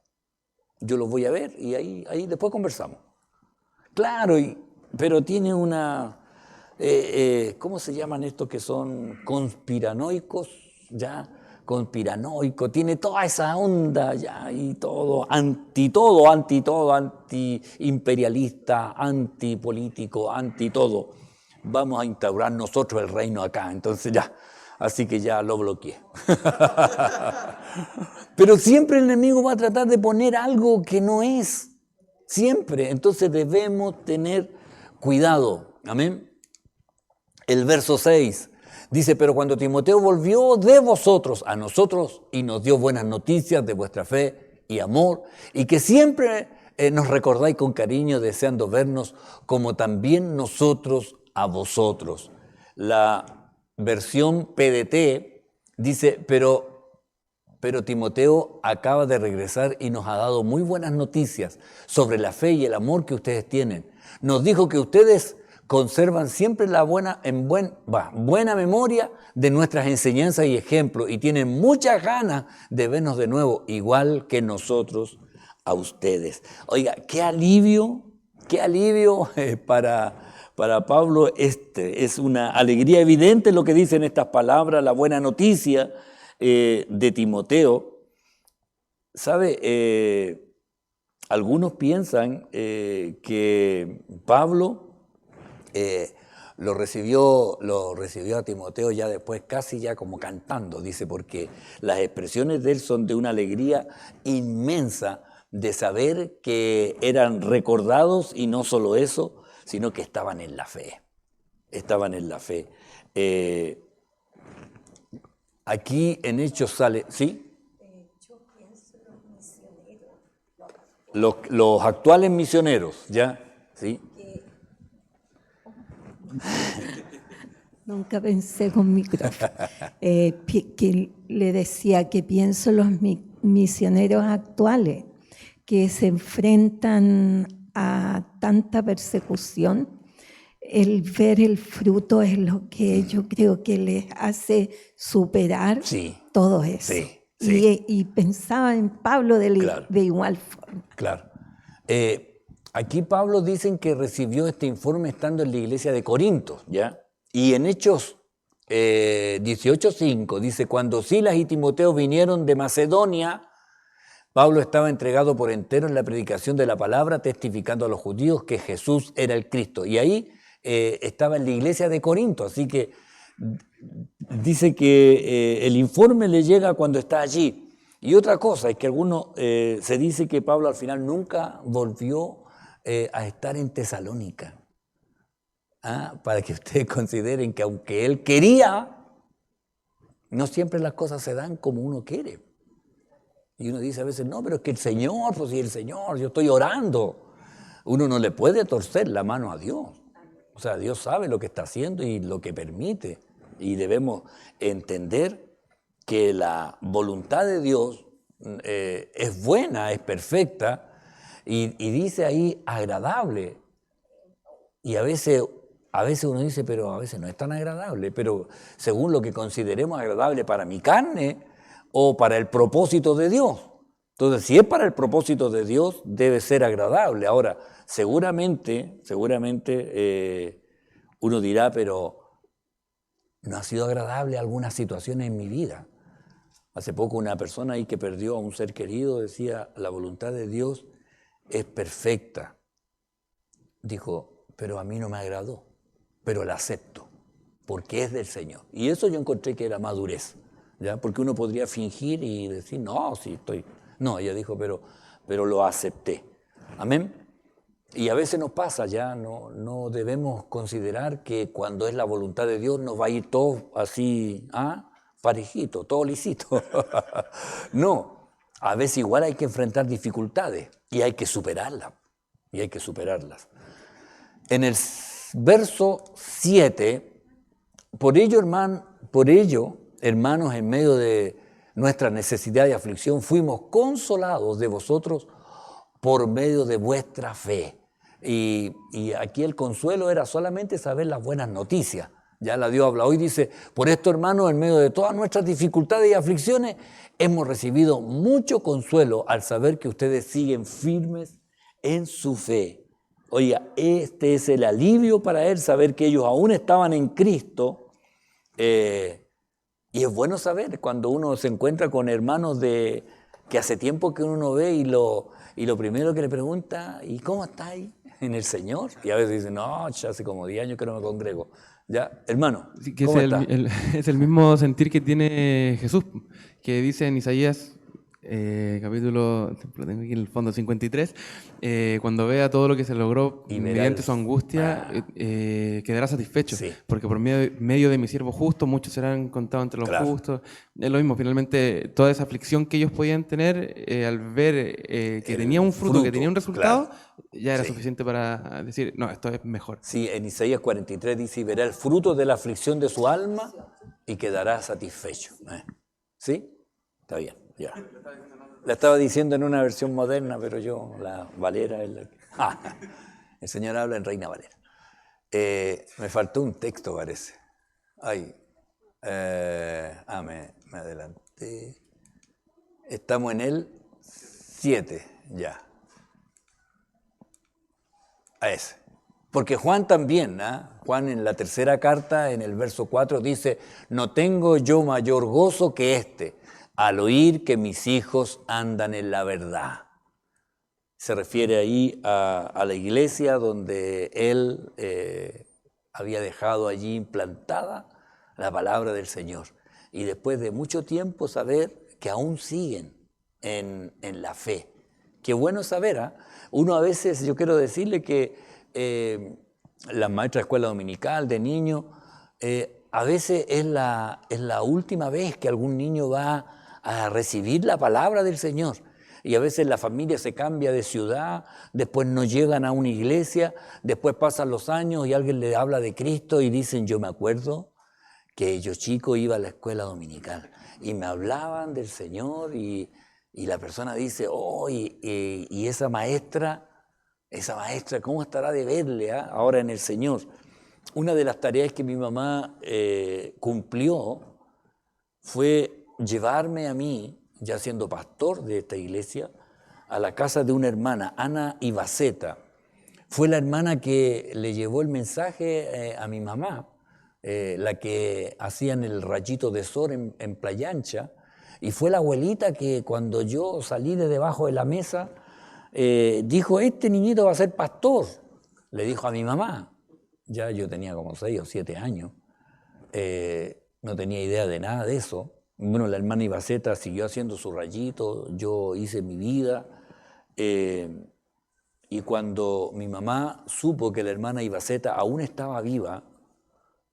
Yo los voy a ver y ahí después conversamos. Claro, pero tiene una... ¿cómo se llaman estos que son conspiranoicos? Ya, conspiranoico, tiene toda esa onda ya, y todo, anti-imperialista, antipolítico, anti-todo. Vamos a instaurar nosotros el reino acá, entonces ya, así que ya lo bloqueé. Pero siempre el enemigo va a tratar de poner algo que no es, siempre. Entonces debemos tener cuidado, amén. El verso 6 dice: pero cuando Timoteo volvió de vosotros a nosotros y nos dio buenas noticias de vuestra fe y amor, y que siempre nos recordáis con cariño, deseando vernos como también nosotros a vosotros. La versión PDT dice: pero pero Timoteo acaba de regresar y nos ha dado muy buenas noticias sobre la fe y el amor que ustedes tienen. Nos dijo que ustedes conservan siempre la buena memoria de nuestras enseñanzas y ejemplos y tienen muchas ganas de vernos de nuevo, igual que nosotros a ustedes. Oiga, qué alivio para Pablo. Es una alegría evidente lo que dicen estas palabras, la buena noticia de Timoteo. ¿Sabe? Algunos piensan que Pablo lo recibió a Timoteo ya después, casi ya como cantando, dice, porque las expresiones de él son de una alegría inmensa de saber que eran recordados y no solo eso, sino que estaban en la fe. Estaban en la fe. Aquí en Hechos sale, ¿sí?
Yo pienso en los misioneros.
Los actuales misioneros, ¿ya? ¿Sí?
Nunca pensé con micrófono. Que le decía que pienso en los misioneros actuales que se enfrentan a tanta persecución. El ver el fruto es lo que yo creo que les hace superar todo eso.
Sí.
Y pensaba en Pablo
Claro.
de igual forma.
Claro. Aquí Pablo dicen que recibió este informe estando en la iglesia de Corinto, ¿ya? Y en Hechos 18:5 dice, cuando Silas y Timoteo vinieron de Macedonia, Pablo estaba entregado por entero en la predicación de la palabra, testificando a los judíos que Jesús era el Cristo. Y ahí estaba en la iglesia de Corinto, así que dice que el informe le llega cuando está allí. Y otra cosa es que se dice que Pablo al final nunca volvió a estar en Tesalónica. Para que ustedes consideren que aunque él quería, no siempre las cosas se dan como uno quiere. Y uno dice a veces, no, pero es que el Señor, pues si el Señor, yo estoy orando. Uno no le puede torcer la mano a Dios. O sea, Dios sabe lo que está haciendo y lo que permite. Y debemos entender que la voluntad de Dios es buena, es perfecta, y dice ahí agradable. Y a veces uno dice, pero a veces no es tan agradable, pero según lo que consideremos agradable para mi carne o para el propósito de Dios. Entonces, si es para el propósito de Dios, debe ser agradable. Ahora, seguramente uno dirá, pero no ha sido agradable algunas situaciones en mi vida. Hace poco una persona ahí que perdió a un ser querido decía, la voluntad de Dios es perfecta. Dijo, pero a mí no me agradó, pero la acepto, porque es del Señor. Y eso yo encontré que era madurez, ¿ya? Porque uno podría fingir y decir, no, sí estoy... No, ella dijo, pero lo acepté. Amén. Y a veces nos pasa, ya no debemos considerar que cuando es la voluntad de Dios nos va a ir todo así, parejito, todo lisito. No, a veces igual hay que enfrentar dificultades y hay que superarlas. En el verso 7, por ello, hermanos, en medio de nuestra necesidad y aflicción, fuimos consolados de vosotros por medio de vuestra fe. Y aquí el consuelo era solamente saber las buenas noticias. Ya la Dios habla hoy, dice, por esto, hermanos, en medio de todas nuestras dificultades y aflicciones, hemos recibido mucho consuelo al saber que ustedes siguen firmes en su fe. Oiga, este es el alivio para él, saber que ellos aún estaban en Cristo. Y es bueno saber cuando uno se encuentra con hermanos que hace tiempo que uno no ve y lo primero que le pregunta, ¿y cómo está ahí en el Señor? Y a veces dice, no, ya hace como 10 años que no me congrego. Ya, hermano,
Sí, que
¿cómo está?
es el mismo sentir que tiene Jesús, que dice en Isaías, capítulo, lo tengo aquí en el fondo, 53, cuando vea todo lo que se logró
Y
mediante su angustia, quedará satisfecho, porque por medio de mi siervo justo, muchos serán contados entre los justos. Es lo mismo, finalmente, toda esa aflicción que ellos podían tener, al ver que tenía un fruto, que tenía un resultado, ya era suficiente para decir, no, esto es mejor.
Sí, en Isaías 43 dice, y verá el fruto de la aflicción de su alma y quedará satisfecho. ¿Sí? Está bien. Ya. La estaba diciendo en una versión moderna, pero yo, la Valera es la que... el Señor habla en Reina Valera. Me faltó un texto, parece. Ay, me adelanté. Estamos en el 7, ya. A ese. Porque Juan también, Juan en la tercera carta, en el verso 4, dice, no tengo yo mayor gozo que este, al oír que mis hijos andan en la verdad. Se refiere ahí a la iglesia donde él había dejado allí implantada la palabra del Señor. Y después de mucho tiempo saber que aún siguen en la fe. Qué bueno saber, Uno a veces, yo quiero decirle que la maestra de escuela dominical de niños, a veces es la última vez que algún niño va a recibir la palabra del Señor. Y a veces la familia se cambia de ciudad, después no llegan a una iglesia, después pasan los años y alguien le habla de Cristo y dicen, yo me acuerdo que yo chico iba a la escuela dominical y me hablaban del Señor y la persona dice, y esa maestra, ¿cómo estará de verle ahora en el Señor? Una de las tareas que mi mamá cumplió fue llevarme a mí, ya siendo pastor de esta iglesia, a la casa de una hermana, Ana Ibaceta. Fue la hermana que le llevó el mensaje a mi mamá, la que hacían el rayito de sol en Playa Ancha, y fue la abuelita que cuando yo salí de debajo de la mesa, dijo, este niñito va a ser pastor, le dijo a mi mamá. Ya yo tenía como 6 o 7 años, no tenía idea de nada de eso. Bueno, la hermana Ibaceta siguió haciendo su rayito, yo hice mi vida, y cuando mi mamá supo que la hermana Ibaceta aún estaba viva,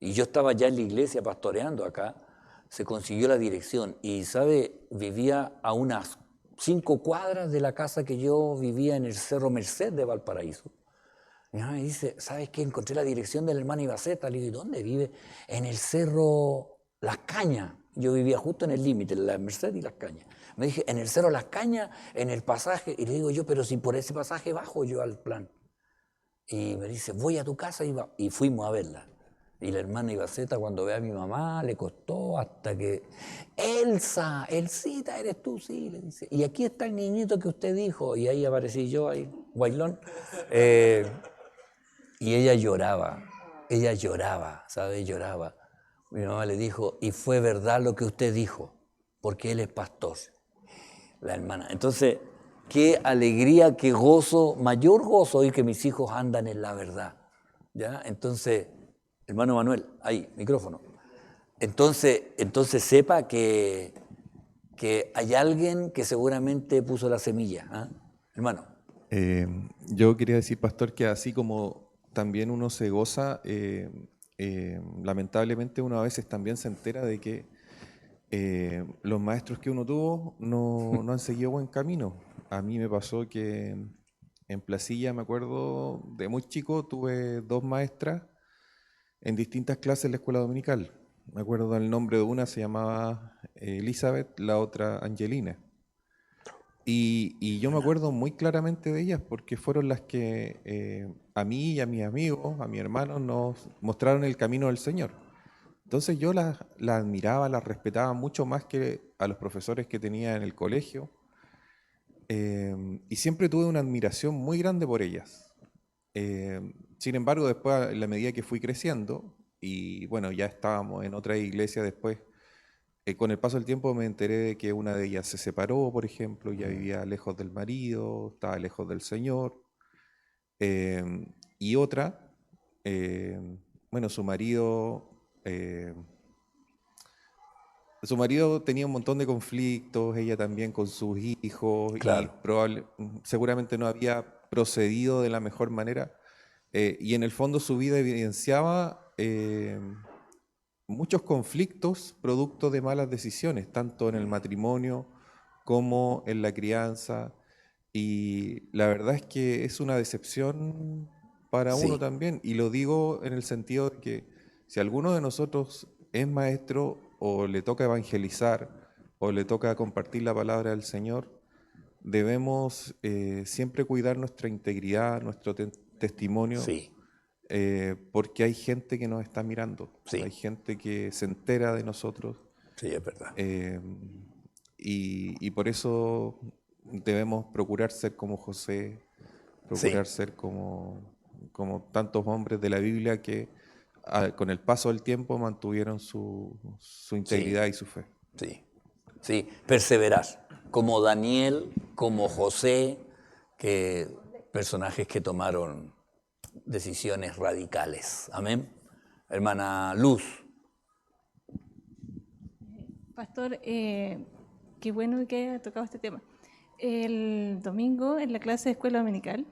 y yo estaba ya en la iglesia pastoreando acá, se consiguió la dirección. Y, ¿sabe? Vivía a unas 5 cuadras de la casa que yo vivía en el Cerro Merced de Valparaíso. Mi mamá me dice, ¿sabes qué? Encontré la dirección de la hermana Ibaceta. Le digo, ¿y dónde vive? En el Cerro Las Cañas. Yo vivía justo en el límite, la Merced y Las Cañas. Me dije, en el Cerro Las Cañas, en el pasaje. Y le digo yo, pero si por ese pasaje bajo yo al plan. Y me dice, voy a tu casa y fuimos a verla. Y la hermana Ibaceta, cuando ve a mi mamá, le costó hasta que... Elsita, eres tú, sí, le dice. Y aquí está el niñito que usted dijo. Y ahí aparecí yo, ahí, guailón. Y ella lloraba, ¿sabe? Lloraba. Mi mamá le dijo, y fue verdad lo que usted dijo, porque él es pastor. La hermana. Entonces, qué alegría, qué gozo, mayor gozo oír que mis hijos andan en la verdad. ¿Ya? Entonces... Hermano Manuel, ahí, micrófono. Entonces sepa que hay alguien que seguramente puso la semilla. Hermano.
Yo quería decir, pastor, que así como también uno se goza, lamentablemente uno a veces también se entera de que los maestros que uno tuvo no han seguido buen camino. A mí me pasó que en Placilla, me acuerdo, de muy chico tuve 2 maestras en distintas clases en la escuela dominical. Me acuerdo del nombre de una, se llamaba Elizabeth, la otra Angelina. Y yo me acuerdo muy claramente de ellas porque fueron las que a mí y a mis amigos, a mi hermano, nos mostraron el camino del Señor. Entonces yo las admiraba, las respetaba mucho más que a los profesores que tenía en el colegio. Y siempre tuve una admiración muy grande por ellas. Sin embargo, después, en la medida que fui creciendo, y bueno, ya estábamos en otra iglesia después, con el paso del tiempo me enteré de que una de ellas se separó, por ejemplo, ya vivía lejos del marido, estaba lejos del Señor, y otra, bueno, su marido tenía un montón de conflictos, ella también con sus hijos,
Claro.
y seguramente no había procedido de la mejor manera. Y en el fondo su vida evidenciaba muchos conflictos producto de malas decisiones, tanto en el matrimonio como en la crianza. Y la verdad es que es una decepción para uno también. Y lo digo en el sentido de que si alguno de nosotros es maestro o le toca evangelizar o le toca compartir la palabra del Señor, debemos siempre cuidar nuestra integridad, nuestro testimonio,
Sí,
porque hay gente que nos está mirando,
Sí.
hay gente que se entera de nosotros,
sí, es verdad.
y por eso debemos procurar ser como José, procurar ser como tantos hombres de la Biblia que con el paso del tiempo mantuvieron su integridad y su fe.
Sí, sí, perseverar, como Daniel, como José, que personajes que tomaron decisiones radicales. Amén. Hermana Luz.
Pastor, qué bueno que haya tocado este tema. El domingo, en la clase de escuela dominical,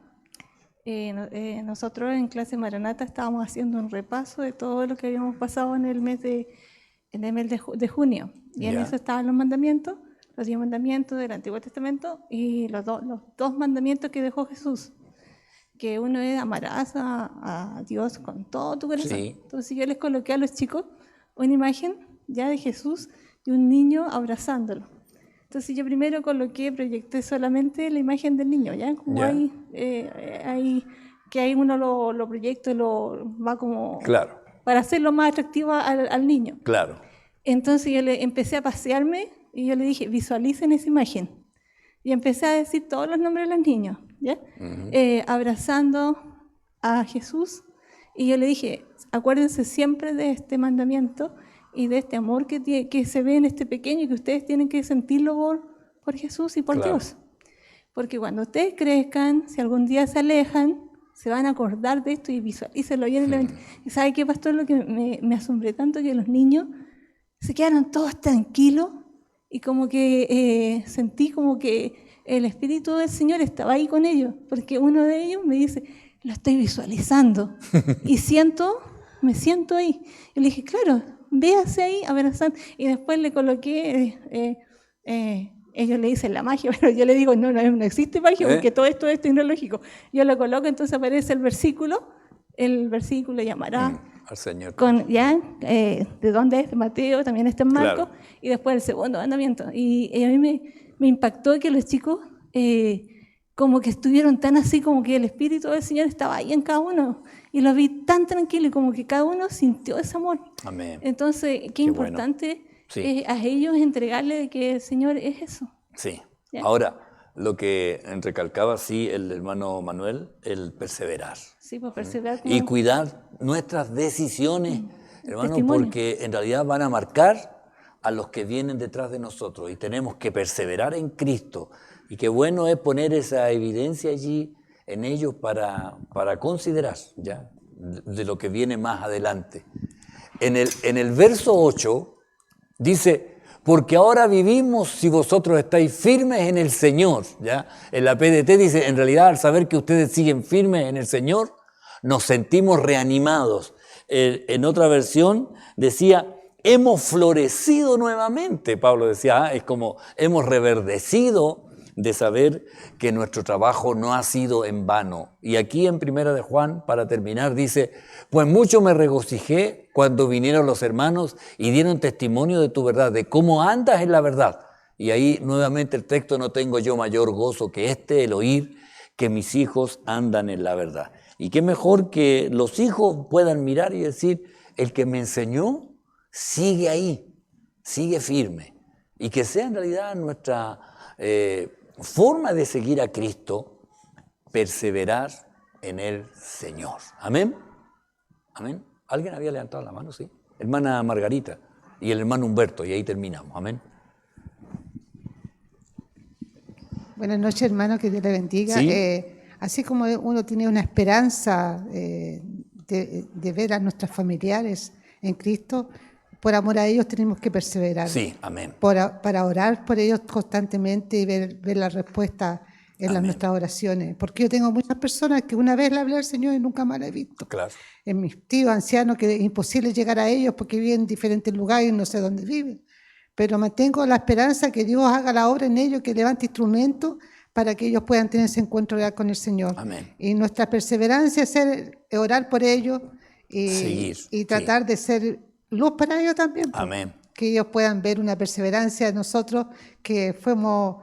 nosotros en clase Maranata estábamos haciendo un repaso de todo lo que habíamos pasado en el mes de junio. Y en eso estaban los mandamientos, los 10 mandamientos del Antiguo Testamento y los dos mandamientos que dejó Jesús. Que uno es amarás a Dios con todo tu corazón.
Sí.
Entonces yo les coloqué a los chicos una imagen ya de Jesús y un niño abrazándolo. Entonces yo primero proyecté solamente la imagen del niño, ¿ya? Como hay que ahí uno lo proyecta y lo va como...
Claro.
Para hacerlo más atractivo al niño.
Claro.
Entonces yo le empecé a pasearme y yo le dije, visualicen esa imagen. Y empecé a decir todos los nombres de los niños, ¿ya? Abrazando a Jesús. Y yo le dije, acuérdense siempre de este mandamiento y de este amor que se ve en este pequeño y que ustedes tienen que sentirlo por Jesús y por Dios. Porque cuando ustedes crezcan, si algún día se alejan, se van a acordar de esto y visualícenlo bien en la mente. ¿Y sabe qué, pastor? Lo que me asombré tanto que los niños se quedaron todos tranquilos y como que sentí como que el Espíritu del Señor estaba ahí con ellos, porque uno de ellos me dice, lo estoy visualizando y me siento ahí. Y le dije, claro, véase ahí abrazando. Y después le coloqué, ellos le dicen la magia, pero yo le digo, no existe magia porque todo esto es tecnológico. Yo lo coloco, entonces aparece el versículo llamará
al Señor.
¿De dónde es? De Mateo, también está en Marcos, y después el segundo mandamiento. Y a mí me impactó que los chicos como que estuvieron tan así, como que el Espíritu del Señor estaba ahí en cada uno, y los vi tan tranquilos, como que cada uno sintió ese amor.
Amén.
Entonces, qué importante es a ellos entregarle que el Señor es eso.
Sí.
¿Ya?
Ahora, lo que recalcaba el hermano Manuel, el perseverar.
Sí, pues perseverar.
Y cuidar nuestras decisiones, hermano,
testimonio.
porque en realidad van a marcar a los que vienen detrás de nosotros y tenemos que perseverar en Cristo. Y qué bueno es poner esa evidencia allí en ellos para considerar ya de lo que viene más adelante. En el verso 8 dice, porque ahora vivimos si vosotros estáis firmes en el Señor. ¿Ya? En la PDT dice, en realidad al saber que ustedes siguen firmes en el Señor, nos sentimos reanimados. En otra versión decía, hemos florecido nuevamente. Pablo decía, es como hemos reverdecido de saber que nuestro trabajo no ha sido en vano. Y aquí en Primera de Juan, para terminar, dice, pues mucho me regocijé cuando vinieron los hermanos y dieron testimonio de tu verdad, de cómo andas en la verdad. Y ahí nuevamente el texto, no tengo yo mayor gozo que el oír que mis hijos andan en la verdad. Y qué mejor que los hijos puedan mirar y decir, el que me enseñó sigue ahí, sigue firme. Y que sea en realidad nuestra forma de seguir a Cristo, perseverar en el Señor. Amén. Amén. ¿Alguien había levantado la mano? Sí. Hermana Margarita y el hermano Humberto, y ahí terminamos. Amén.
Buenas noches, hermano, que Dios le bendiga.
¿Sí?
Así como uno tiene una esperanza de ver a nuestros familiares en Cristo, por amor a ellos tenemos que perseverar.
Sí, amén.
Para orar por ellos constantemente y ver la respuesta en nuestras oraciones. Porque yo tengo muchas personas que una vez le hablé al Señor y nunca más la he visto.
Claro.
En mis tíos ancianos, que es imposible llegar a ellos porque viven en diferentes lugares y no sé dónde viven. Pero mantengo la esperanza que Dios haga la obra en ellos, que levante instrumentos para que ellos puedan tener ese encuentro real con el Señor.
Amén.
Y nuestra perseverancia es orar por ellos y tratar de ser luz para ellos también.
Amén.
que ellos puedan ver una perseverancia de nosotros que fuimos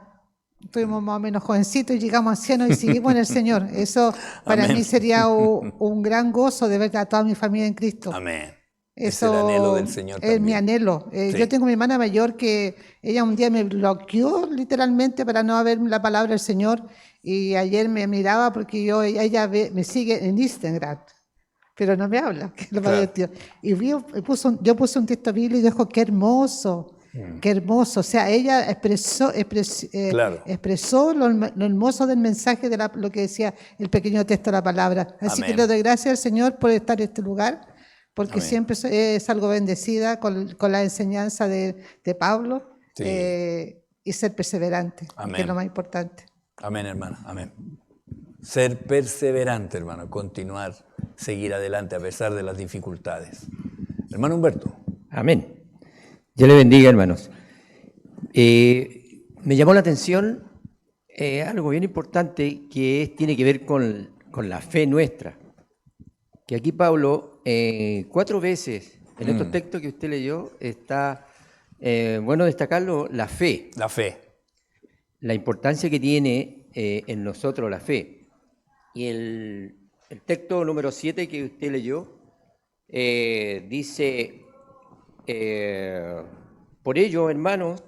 más o menos jovencitos y llegamos ancianos y seguimos en el Señor. Eso para
Amén.
mí sería un gran gozo de ver a toda mi familia en Cristo.
Amén.
Eso
es el anhelo del Señor
es
también.
mi anhelo.
Sí.
Yo tengo mi hermana mayor que ella un día me bloqueó literalmente para no ver la palabra del Señor, y ayer me miraba porque ella me sigue en Instagram, pero no me habla, que es lo más divertido. Y yo puse un texto bíblico y dijo, qué hermoso. Qué hermoso, o sea, ella expresó lo hermoso del mensaje de lo que decía el pequeño texto de la palabra. Así
Amén.
que le doy gracias al Señor por estar en este lugar, porque
Amén.
siempre es algo bendecida con la enseñanza de Pablo,
Sí.
y ser perseverante,
Amén.
que es lo más importante.
Amén, hermano. Amén. Ser perseverante, hermano. Continuar, seguir adelante a pesar de las dificultades. Hermano Humberto.
Amén. Dios le bendiga, hermanos. Me llamó la atención algo bien importante que tiene que ver con la fe nuestra. Que aquí Pablo, 4 veces en estos textos que usted leyó, está bueno destacarlo, la fe.
La fe.
La importancia que tiene en nosotros la fe. Y el texto número 7 que usted leyó dice... por ello, hermanos,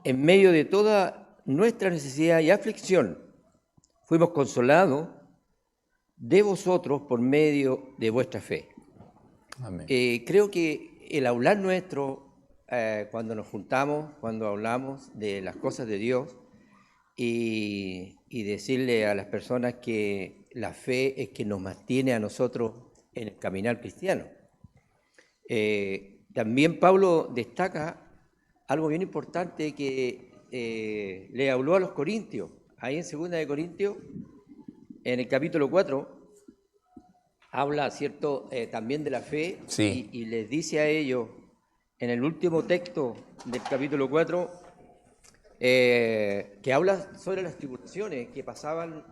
en medio de toda nuestra necesidad y aflicción, fuimos consolados de vosotros por medio de vuestra fe.
Amén.
Creo que el hablar nuestro, cuando nos juntamos, cuando hablamos de las cosas de Dios, y decirle a las personas que la fe es que nos mantiene a nosotros en el caminar cristiano. También Pablo destaca algo bien importante que le habló a los corintios. Ahí en 2 de Corintios, en el capítulo 4, habla, ¿cierto?, también de la fe.
Sí.
Y les dice a ellos, en el último texto del capítulo 4, que habla sobre las tribulaciones que pasaban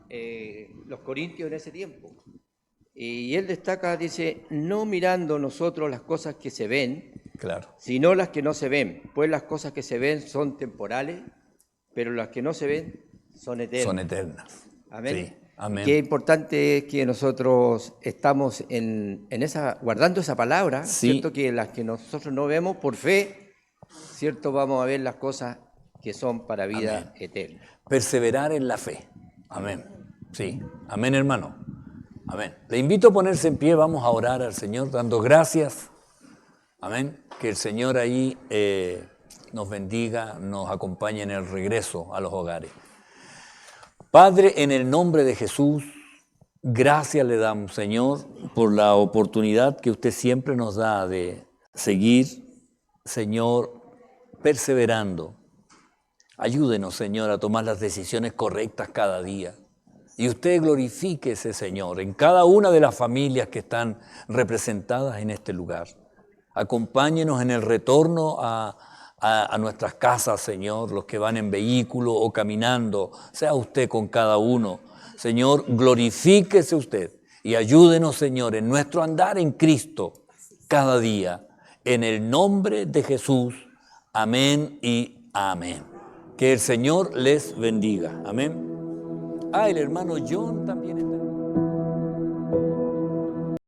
los corintios en ese tiempo. Y él destaca, dice, no mirando nosotros las cosas que se ven,
Claro.
sino las que no se ven, pues las cosas que se ven son temporales, pero las que no se ven son eternas.
Son eternas.
Amén.
Sí. Amén.
Qué importante es que nosotros estamos guardando esa palabra,
Sí.
¿cierto? Que las que nosotros no vemos por fe, ¿cierto? Vamos a ver las cosas que son para vida eterna.
Perseverar en la fe. Amén. Sí. Amén, hermano. Amén. Le invito a ponerse en pie, vamos a orar al Señor dando gracias. Amén. Que el Señor ahí nos bendiga, nos acompañe en el regreso a los hogares. Padre, en el nombre de Jesús, gracias le damos, Señor, por la oportunidad que usted siempre nos da de seguir, Señor, perseverando. Ayúdenos, Señor, a tomar las decisiones correctas cada día. Y usted glorifíquese, Señor, en cada una de las familias que están representadas en este lugar. Acompáñenos en el retorno a nuestras casas, Señor, los que van en vehículo o caminando. Sea usted con cada uno. Señor, glorifíquese usted y ayúdenos, Señor, en nuestro andar en Cristo cada día. En el nombre de Jesús. Amén y amén. Que el Señor les bendiga. Amén. El hermano John también está.